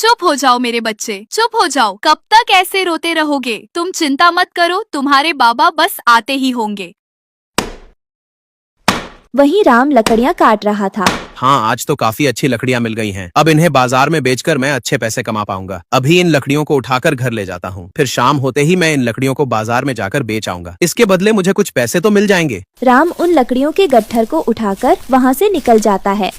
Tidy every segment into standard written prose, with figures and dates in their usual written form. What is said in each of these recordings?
चुप हो जाओ मेरे बच्चे, चुप हो जाओ। कब तक ऐसे रोते रहोगे? तुम चिंता मत करो, तुम्हारे बाबा बस आते ही होंगे। वहीं राम लकड़ियाँ काट रहा था। हाँ, आज तो काफी अच्छी लकड़ियाँ मिल गई हैं। अब इन्हें बाजार में बेचकर मैं अच्छे पैसे कमा पाऊंगा। अभी इन लकड़ियों को उठाकर घर ले जाता हूँ, फिर शाम होते ही मैं इन लकड़ियों को बाजार में जाकर बेच आऊंगा। इसके बदले मुझे कुछ पैसे तो मिल जाएंगे। राम उन लकड़ियों के गट्ठर को उठाकर वहाँ से निकल जाता है।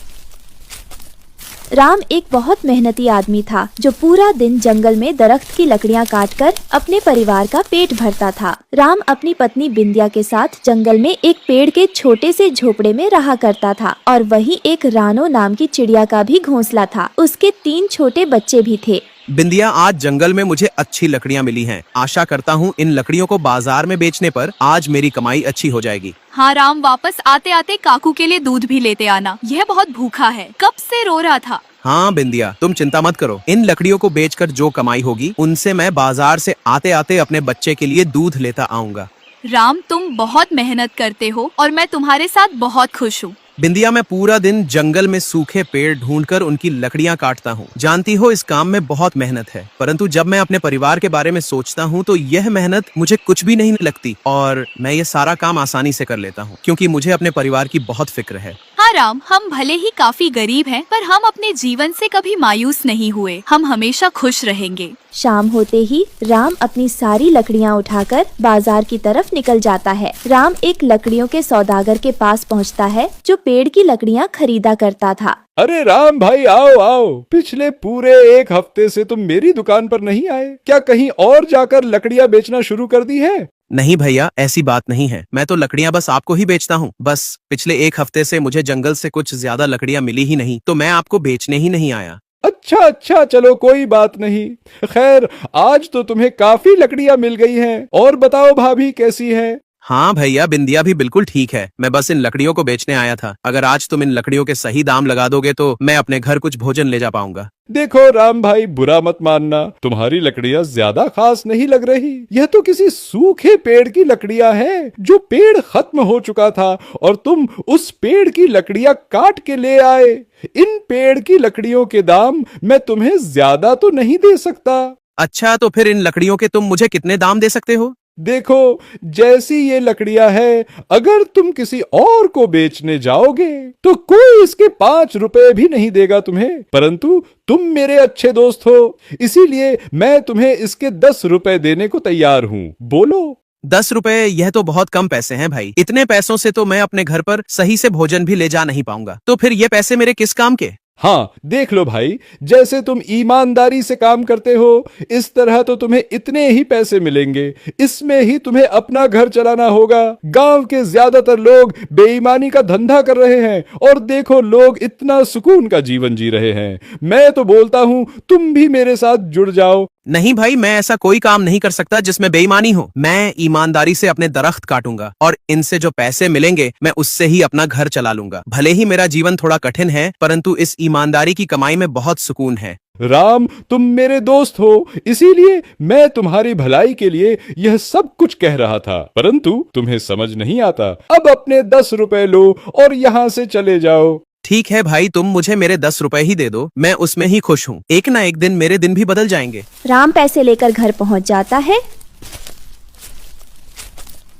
राम एक बहुत मेहनती आदमी था जो पूरा दिन जंगल में दरख्त की लकड़ियाँ काटकर अपने परिवार का पेट भरता था। राम अपनी पत्नी बिंदिया के साथ जंगल में एक पेड़ के छोटे से झोपड़े में रहा करता था और वहीं एक रानो नाम की चिड़िया का भी घोंसला था। उसके 3 छोटे बच्चे भी थे। बिंदिया, आज जंगल में मुझे अच्छी लकड़ियाँ मिली हैं। आशा करता हूँ इन लकड़ियों को बाजार में बेचने पर आज मेरी कमाई अच्छी हो जाएगी। हाँ राम, वापस आते आते काकू के लिए दूध भी लेते आना, यह बहुत भूखा है, कब से रो रहा था। हाँ बिंदिया, तुम चिंता मत करो। इन लकड़ियों को बेचकर जो कमाई होगी उनसे मैं बाजार से आते आते अपने बच्चे के लिए दूध लेता आऊंगा। राम, तुम बहुत मेहनत करते हो और मैं तुम्हारे साथ बहुत खुश हूँ। बिंदिया, मैं पूरा दिन जंगल में सूखे पेड़ ढूंढकर उनकी लकड़ियां काटता हूँ। जानती हो, इस काम में बहुत मेहनत है, परंतु जब मैं अपने परिवार के बारे में सोचता हूँ तो यह मेहनत मुझे कुछ भी नहीं लगती और मैं ये सारा काम आसानी से कर लेता हूँ क्योंकि मुझे अपने परिवार की बहुत फिक्र है। हाँ राम, हम भले ही काफी गरीब हैं, पर हम अपने जीवन से कभी मायूस नहीं हुए। हम हमेशा खुश रहेंगे। शाम होते ही राम अपनी सारी लकड़ियाँ उठाकर बाजार की तरफ निकल जाता है। राम एक लकड़ियों के सौदागर के पास पहुँचता है जो पेड़ की लकड़ियाँ खरीदा करता था। अरे राम भाई, आओ आओ। पिछले पूरे 1 हफ्ते से तुम मेरी दुकान पर नहीं आए। क्या कहीं और जाकर लकड़ियाँ बेचना शुरू कर दी है? नहीं भैया, ऐसी बात नहीं है। मैं तो लकड़ियां बस आपको ही बेचता हूँ। बस पिछले 1 हफ्ते से मुझे जंगल से कुछ ज्यादा लकड़ियां मिली ही नहीं, तो मैं आपको बेचने ही नहीं आया। अच्छा, चलो कोई बात नहीं। खैर, आज तो तुम्हें काफी लकड़ियाँ मिल गई हैं। और बताओ भाभी कैसी है? हाँ भैया, बिंदिया भी बिल्कुल ठीक है। मैं बस इन लकड़ियों को बेचने आया था। अगर आज तुम इन लकड़ियों के सही दाम लगा दोगे तो मैं अपने घर कुछ भोजन ले जा पाऊंगा। देखो राम भाई, बुरा मत मानना, तुम्हारी लकड़ियाँ ज्यादा खास नहीं लग रही। यह तो किसी सूखे पेड़ की लकड़ियाँ हैं जो पेड़ खत्म हो चुका था और तुम उस पेड़ की लकड़ियाँ काट के ले आए। इन पेड़ की लकड़ियों के दाम मैं तुम्हें ज्यादा तो नहीं दे सकता। अच्छा, तो फिर इन लकड़ियों के तुम मुझे कितने दाम दे सकते हो? देखो, जैसी ये लकड़ियां है, अगर तुम किसी और को बेचने जाओगे तो कोई इसके 5 रुपए भी नहीं देगा तुम्हें, परंतु तुम मेरे अच्छे दोस्त हो, इसीलिए मैं तुम्हें इसके 10 रुपए देने को तैयार हूँ। बोलो। 10 रुपए? यह तो बहुत कम पैसे हैं भाई। इतने पैसों से तो मैं अपने घर पर सही से भोजन भी ले जा नहीं पाऊंगा। तो फिर ये पैसे मेरे किस काम के? हाँ, देख लो भाई, जैसे तुम ईमानदारी से काम करते हो इस तरह तो तुम्हें इतने ही पैसे मिलेंगे। इसमें ही तुम्हें अपना घर चलाना होगा। गांव के ज्यादातर लोग बेईमानी का धंधा कर रहे हैं और देखो, लोग इतना सुकून का जीवन जी रहे हैं। मैं तो बोलता हूँ तुम भी मेरे साथ जुड़ जाओ। नहीं भाई, मैं ऐसा कोई काम नहीं कर सकता जिसमें बेईमानी हो। मैं ईमानदारी से अपने दरख्त काटूंगा और इनसे जो पैसे मिलेंगे मैं उससे ही अपना घर चला लूंगा। भले ही मेरा जीवन थोड़ा कठिन है, परंतु इस ईमानदारी की कमाई में बहुत सुकून है। राम, तुम मेरे दोस्त हो, इसीलिए मैं तुम्हारी भलाई के लिए यह सब कुछ कह रहा था, परंतु तुम्हें समझ नहीं आता। अब अपने 10 रुपए लो और यहाँ से चले जाओ। ठीक है भाई, तुम मुझे मेरे 10 रुपए ही दे दो, मैं उसमें ही खुश हूँ। एक ना एक दिन मेरे दिन भी बदल जाएंगे। राम पैसे लेकर घर पहुंच जाता है।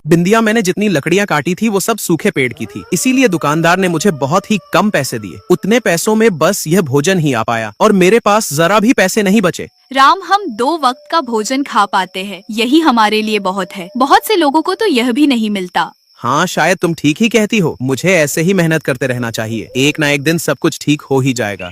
बिंदिया, मैंने जितनी लकड़ियां काटी थी वो सब सूखे पेड़ की थी, इसीलिए दुकानदार ने मुझे बहुत ही कम पैसे दिए। उतने पैसों में बस यह भोजन ही आ पाया और मेरे पास जरा भी पैसे नहीं बचे। राम, हम 2 वक्त का भोजन खा पाते हैं, यही हमारे लिए बहुत है। बहुत से लोगों को तो यह भी नहीं मिलता। हाँ, शायद तुम ठीक ही कहती हो। मुझे ऐसे ही मेहनत करते रहना चाहिए। एक ना एक दिन सब कुछ ठीक हो ही जाएगा।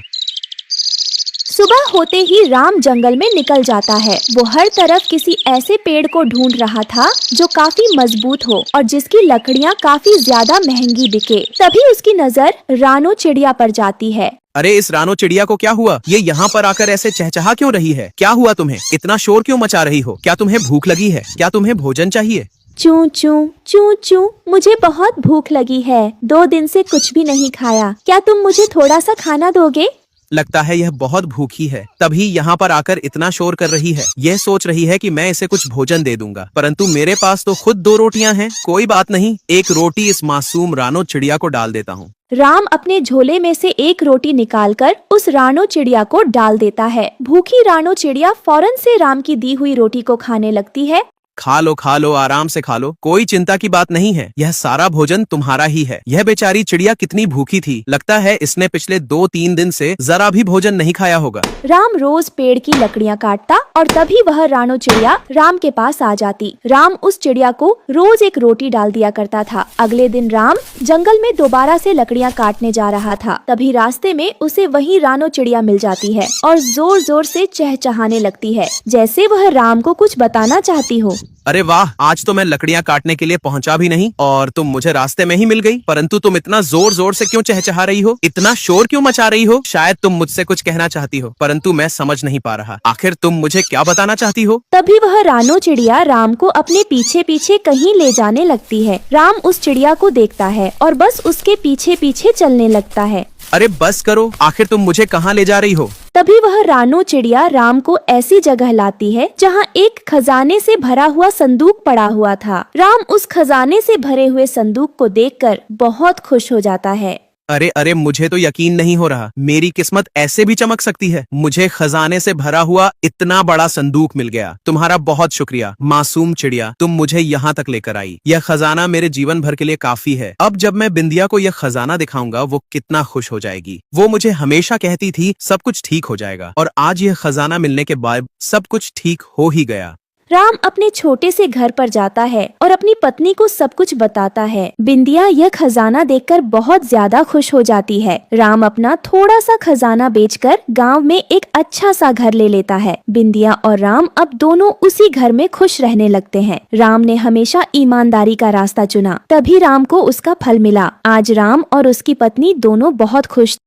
सुबह होते ही राम जंगल में निकल जाता है। वो हर तरफ किसी ऐसे पेड़ को ढूंढ रहा था जो काफी मजबूत हो और जिसकी लकड़ियाँ काफी ज्यादा महंगी बिके। तभी उसकी नजर रानो चिड़िया पर जाती है। अरे, इस रानो चिड़िया को क्या हुआ? ये यहाँ पर आकर ऐसे चहचहा क्यों रही है? क्या हुआ तुम्हें? इतना शोर क्यों मचा रही हो? क्या तुम्हें भूख लगी है? क्या तुम्हें भोजन चाहिए? चूं चूं चूं चूं, मुझे बहुत भूख लगी है। 2 दिन से कुछ भी नहीं खाया। क्या तुम मुझे थोड़ा सा खाना दोगे? लगता है यह बहुत भूखी है, तभी यहाँ पर आकर इतना शोर कर रही है। यह सोच रही है कि मैं इसे कुछ भोजन दे दूंगा, परंतु मेरे पास तो खुद 2 रोटियां हैं। कोई बात नहीं, एक रोटी इस मासूम रानो चिड़िया को डाल देता हूँ। राम अपने झोले में से एक रोटी निकालकर उस रानो चिड़िया को डाल देता है। भूखी रानो चिड़िया फौरन से राम की दी हुई रोटी को खाने लगती है। खा लो, आराम से खा लो, कोई चिंता की बात नहीं है, यह सारा भोजन तुम्हारा ही है। यह बेचारी चिड़िया कितनी भूखी थी, लगता है इसने पिछले 2-3 दिन से जरा भी भोजन नहीं खाया होगा। राम रोज पेड़ की लकड़ियाँ काटता और तभी वह रानो चिड़िया राम के पास आ जाती। राम उस चिड़िया को रोज एक रोटी डाल दिया करता था। अगले दिन राम जंगल में दोबारा से लकड़ियाँ काटने जा रहा था। तभी रास्ते में उसे वही रानो चिड़िया मिल जाती है और जोर जोर से चहचहाने लगती है, जैसे वह राम को कुछ बताना चाहती हो। अरे वाह, आज तो मैं लकड़ियां काटने के लिए पहुंचा भी नहीं और तुम मुझे रास्ते में ही मिल गई। परंतु तुम इतना जोर जोर से क्यों चहचहा रही हो, इतना शोर क्यों मचा रही हो? शायद तुम मुझसे कुछ कहना चाहती हो, परंतु मैं समझ नहीं पा रहा। आखिर तुम मुझे क्या बताना चाहती हो? तभी वह रानो चिड़िया राम को अपने पीछे पीछे कहीं ले जाने लगती है। राम उस चिड़िया को देखता है और बस उसके पीछे पीछे चलने लगता है। अरे बस करो, आखिर तुम मुझे कहाँ ले जा रही हो? तभी वह रानो चिड़िया राम को ऐसी जगह लाती है जहाँ एक खजाने से भरा हुआ संदूक पड़ा हुआ था। राम उस खजाने से भरे हुए संदूक को देखकर बहुत खुश हो जाता है। अरे मुझे तो यकीन नहीं हो रहा, मेरी किस्मत ऐसे भी चमक सकती है। मुझे खजाने से भरा हुआ इतना बड़ा संदूक मिल गया। तुम्हारा बहुत शुक्रिया मासूम चिड़िया, तुम मुझे यहाँ तक लेकर आई। यह खजाना मेरे जीवन भर के लिए काफी है। अब जब मैं बिंदिया को यह खजाना दिखाऊंगा, वो कितना खुश हो जाएगी। वो मुझे हमेशा कहती थी सब कुछ ठीक हो जाएगा, और आज यह खजाना मिलने के बाद सब कुछ ठीक हो ही गया। राम अपने छोटे से घर पर जाता है और अपनी पत्नी को सब कुछ बताता है। बिंदिया यह खजाना देखकर बहुत ज्यादा खुश हो जाती है। राम अपना थोड़ा सा खजाना बेचकर गांव में एक अच्छा सा घर ले लेता है। बिंदिया और राम अब दोनों उसी घर में खुश रहने लगते हैं। राम ने हमेशा ईमानदारी का रास्ता चुना, तभी राम को उसका फल मिला। आज राम और उसकी पत्नी दोनों बहुत खुश